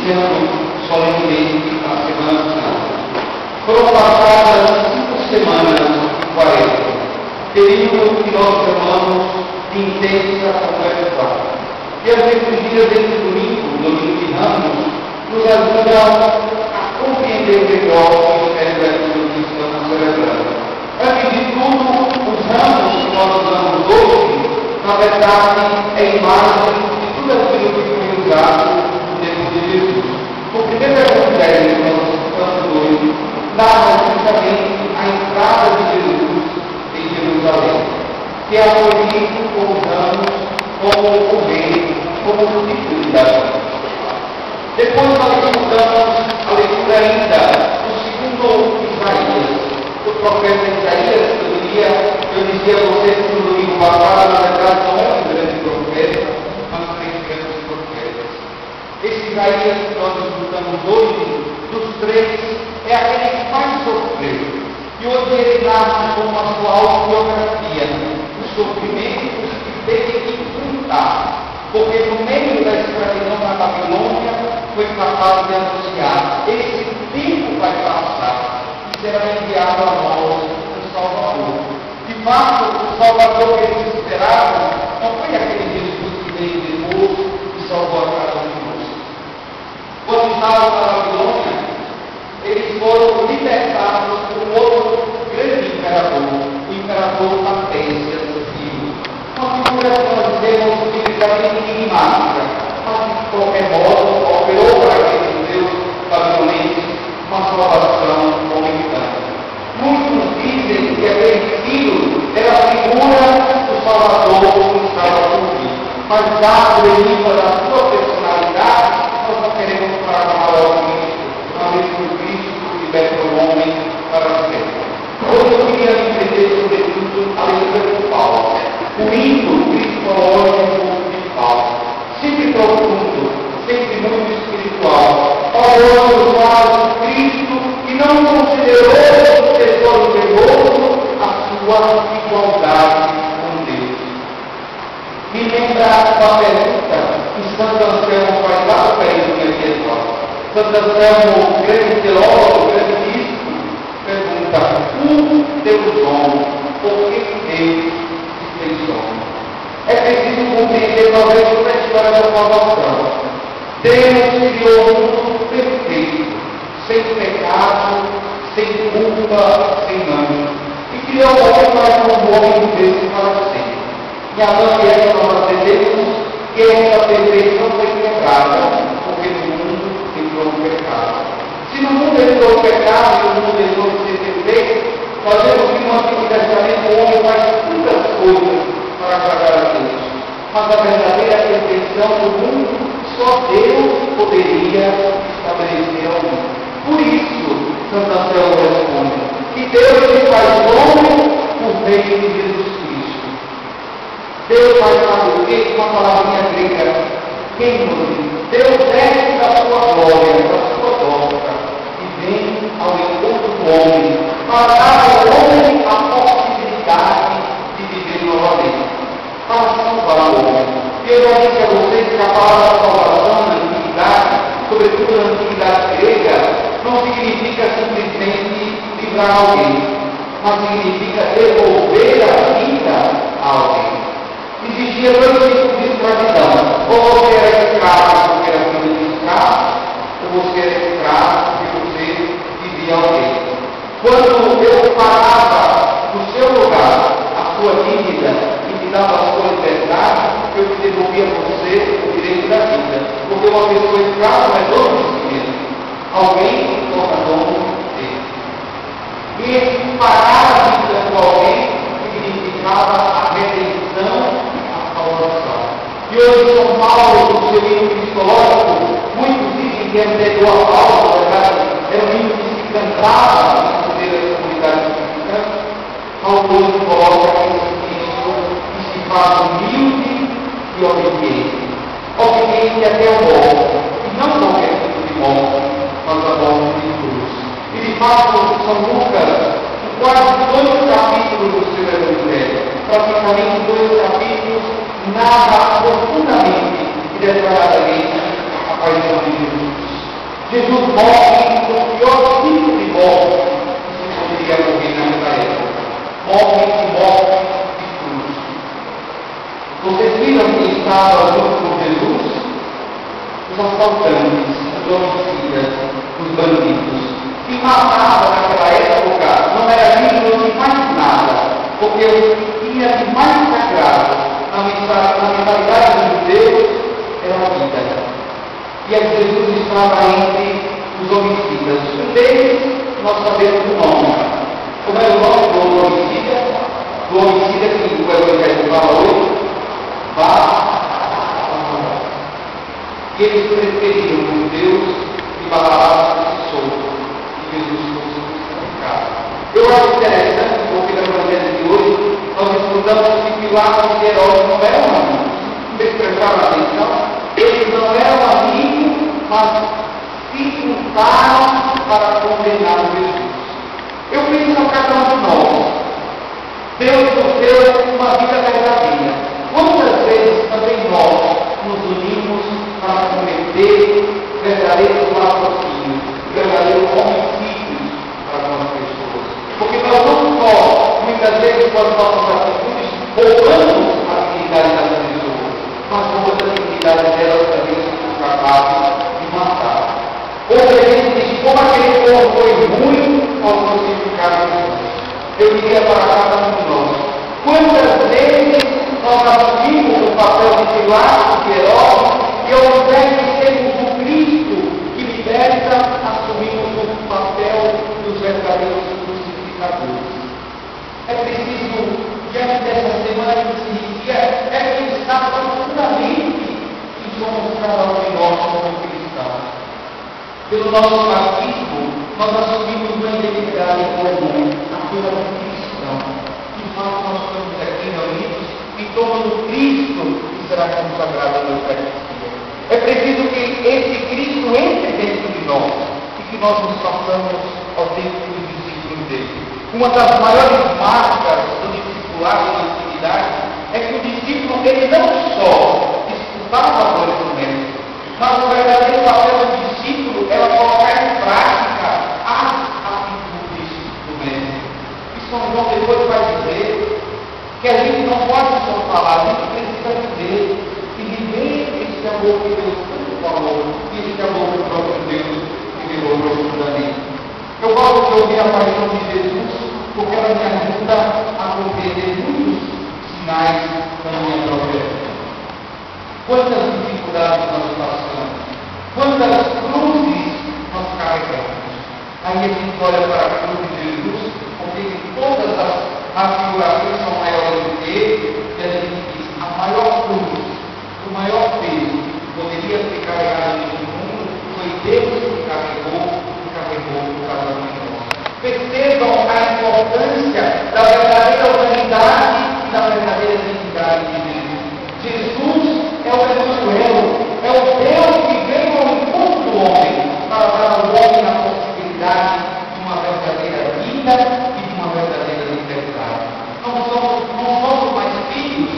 iniciando solenemente a Semana Santa. Foram passadas 5 semanas e 40, período que nós chamamos de intensa conversão. E as liturgias desse domingo de Ramos, nos ajudam a compreender melhor o mistério da vida que estamos celebrando. Antes de tudo, os ramos que nós usamos hoje, na verdade, é imagem de tudo aquilo que foi usado no tempo de Jesus. O primeiro evangelho que nós estamos hoje narra justamente a entrada de Jesus em Jerusalém, que é acolhido com os ramos como o rei, como o tipo de Davi. Depois nós estudamos a leitura ainda do segundo Isaías, o profeta Isaías, eu dizia a vocês que no domingo passado, na verdade, não é um grande profeta, mas 3 grandes profetas. Esse Isaías que nós estudamos hoje, dos 3, é aquele que mais sofreu. E hoje ele narra como a sua autobiografia, os sofrimentos que teve que enfrentar, porque no meio da escravidão na Babilônia foi capaz de anunciar: esse tempo vai passar e será enviado a nós um Salvador. De fato, o Salvador que eles esperavam não foi aquele Jesus que veio depois e salvou a cada um de nós. Quando estavam na Babilônia, eles foram libertados por um outro grande imperador, o imperador Patências I. Uma figura que nós dizemos utilizadamente enigmática, mas de qualquer modo operou para aqueles judeus babilônios uma salvação momentânea. Muitos dizem que aquele filho era a figura do Salvador que estava por vir, mas dado o enigma da sua personalidade, nós não queremos falar ao Cristo, uma vez que o Cristo liberta o homem para sempre. Hoje eu queria entender sobretudo a leitura de Paulo, o hino cristológico de Paulo, sempre profundo, sempre muito espiritual, falando do Cristo que não considerou o tesouro tesouro a sua igualdade com Deus. Me lembra uma pergunta que Santo Anselmo faz lá para ele no Evangelho. Santo Anselmo, grande teólogo, grande bispo, pergunta: Deus homem, por que Deus se fez homem? É preciso compreender talvez toda a história da salvação. Deus criou um mundo perfeito, sem pecado, sem culpa, sem mancha. E criou o homem para que o homem vivesse para sempre. E a Adão e Eva nós aprendemos que essa perfeição foi quebrada, porque no mundo entrou o pecado. Se no mundo entrou o pecado e o mundo entrou de ser perfeito, nós vemos que no Antigo Testamento o homem faz muitas coisas para agradar a Deus. Mas a verdadeira perfeição do mundo só Deus poderia estabelecer ao mundo. Por isso, Santo Anselmo responde que Deus se faz homem por meio de Jesus Cristo. Deus faz sabe o que? Uma palavrinha grega, queimou. Deus desce da sua glória, da sua dobra, e vem ao encontro do homem, para dar ao homem a possibilidade de viver novamente, para salvar o homem. E eu já disse a vocês que a palavra salvação na antiguidade, sobretudo na antiguidade grega, não significa simplesmente livrar alguém, mas significa devolver a vida a alguém. Existia 2 tipos de escravidão: ou você era escravo porque era filho de escravo, ou você era escravo porque você vivia alguém. Quando eu pagava no seu lugar a sua dívida e me dava a sua liberdade, eu te devolvia a você o direito da vida. Porque uma pessoa escrava não é dono de si mesmo. Alguém se torna dono dele. E esse pagar a vida com alguém significava a redenção, a salvação. E hoje em São Paulo, no seu hino cristológico, muitos dizem que antecedeu a Paulo, na verdade, era um hino que se cantava na poder da comunidade cristã. Paulo coloca esse Cristo que se faz humilde e obediente. Obediente até a morte, e não qualquer tipo de morte, mas a morte de cruz. E de fato, São Lucas, em quase 2 capítulos do seu Evangelho, praticamente 2 capítulos, narra profundamente e detalhadamente a paixão de Jesus. Jesus morre o pior tipo de morte que se poderia morrer naquela época. Morre de cruz. Vocês viram que estava junto com Jesus? Os assaltantes, os homicidas, os bandidos. Se matava naquela época, não era digno de mais nada, porque o que tinha de mais sagrado na mentalidade dos judeus era a vida. E aí Jesus estava entre os homicidas. Um deles, nós sabemos o nome. Como é o nome do homicida? Do homicida que o Evangelho fala hoje? E eles preferiram os judeus que Barrabás fosse solto e Jesus fosse crucificado. Eu acho interessante, porque no Evangelho de hoje nós estudamos que Pilatos e Herodes não eram amigos. Vocês prestaram atenção? Eles não eram amigos, mas se juntaram para condenar Jesus. Eu penso a cada um de nós. Deus nos deu uma vida verdadeira. Quantas vezes também nós nos unimos para cometer verdadeiros latrocínios, verdadeiros homicídios para com as pessoas? Porque nós não só, muitas vezes, com as nossas atitudes, roubamos a dignidade das pessoas, mas roubamos a dignidade delas também somos capazes de matar. Ou a gente diz, como aquele povo foi ruim ao crucificar Jesus. Eu diria para cada um de nós, quantas vezes nós assumimos o papel de Pilatos, de Herodes, e ao invés de sermos o Cristo que liberta, assumimos o papel dos verdadeiros crucificadores. É preciso, diante dessa semana que se inicia, pensar profundamente que somos cada um de nós como cristãos. Pelo nosso batismo, nós assumimos uma identidade comum, aquela do cristão. De fato, nós estamos aqui reunidos em torno do Cristo que será consagrado na Eucaristia. É preciso que esse Cristo entre dentro de nós e que nós nos façamos autênticos discípulos dele. Uma das maiores marcas do discipulado na antiguidade é que o discípulo ele não só escutava a voz do mestre, mas o verdadeiro papel do discípulo era colocar em prática as atitudes do mestre. E São João depois vai dizer que a gente não pode só falar, a gente precisa viver e viver esse amor que Deus tanto falou, e esse amor que o próprio Deus revelou profundamente. Eu gosto de ouvir a paixão de Jesus porque ela me ajuda a compreender muitos sinais da minha própria vida. Quantas dificuldades nós passamos, quantas cruzes nós carregamos. Aí a gente olha para a cruz de Jesus, porque todas as figurações são maiores do que ele, e a gente diz, a maior cruz, o maior peso que poderia ser carregado neste mundo, foi Deus que carregou por cada um de nós. Percebam a importância da verdadeira humanidade e da verdadeira identidade de Jesus. Jesus é o Emanuel, é o Deus que veio ao encontro do homem para dar ao homem a possibilidade de uma verdadeira vida e de uma verdadeira liberdade. Não somos mais filhos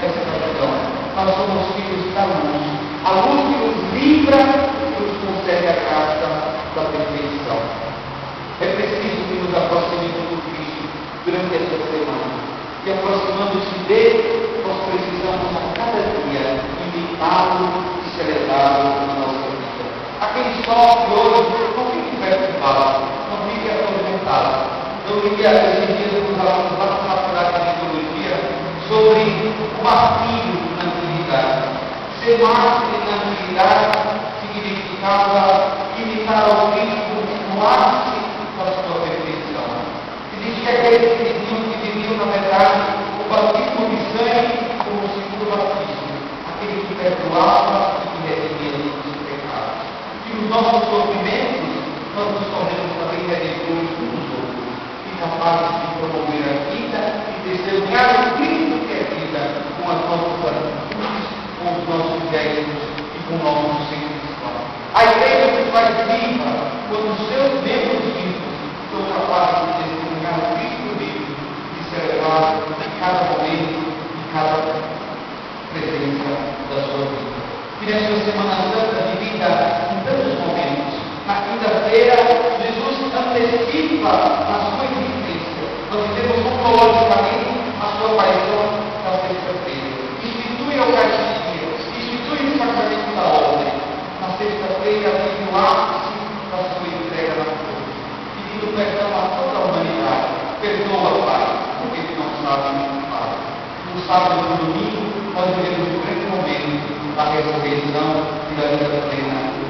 dessa gratidão, nós somos filhos da luz. A luz que nos livra e nos concede a graça da perfeição. É preciso que nos aproximemos do Cristo durante esta semana. E aproximando-se dele, nós precisamos a cada dia imitá-lo e celebrá-lo na nossa vida. Aquele sol que hoje não fique perturbado, não fique atormentado. Eu queria esses dias com os alunos lá na faculdade de teologia sobre o martírio na antiguidade. Ser mártir na antiguidade significava imitar ao Cristo no ápice da sua perfeição. Existia aqueles que diziam que viviam, na verdade, o batismo de sangue como o segundo batismo, aquele que perdoava e que redimia os pecados. E nos nossos sofrimentos, nós nos tornamos também redentores uns dos outros, incapazes de promover a vida e testemunhar o Cristo que é vida com as nossas atitudes, com os nossos gestos e com o nosso ser cristão. A igreja se faz viva quando os seus membros vivos são capazes de testemunhar o Cristo vivo e celebrar em cada momento, em cada presença da sua vida. Que nesta Semana Santa, vivida em tantos momentos, participa na sua existência. Nós vivemos ontologicamente a sua paixão da sexta-feira. Institui a Eucaristia, institui o sacramento da ordem. Na sexta-feira vive o ápice da sua entrega na cruz, pedindo perdão a toda a humanidade. Perdoa, Pai, porque eles não sabem o que fazem. No sábado e no domingo, nós vivemos um grande momento da ressurreição e da vida plena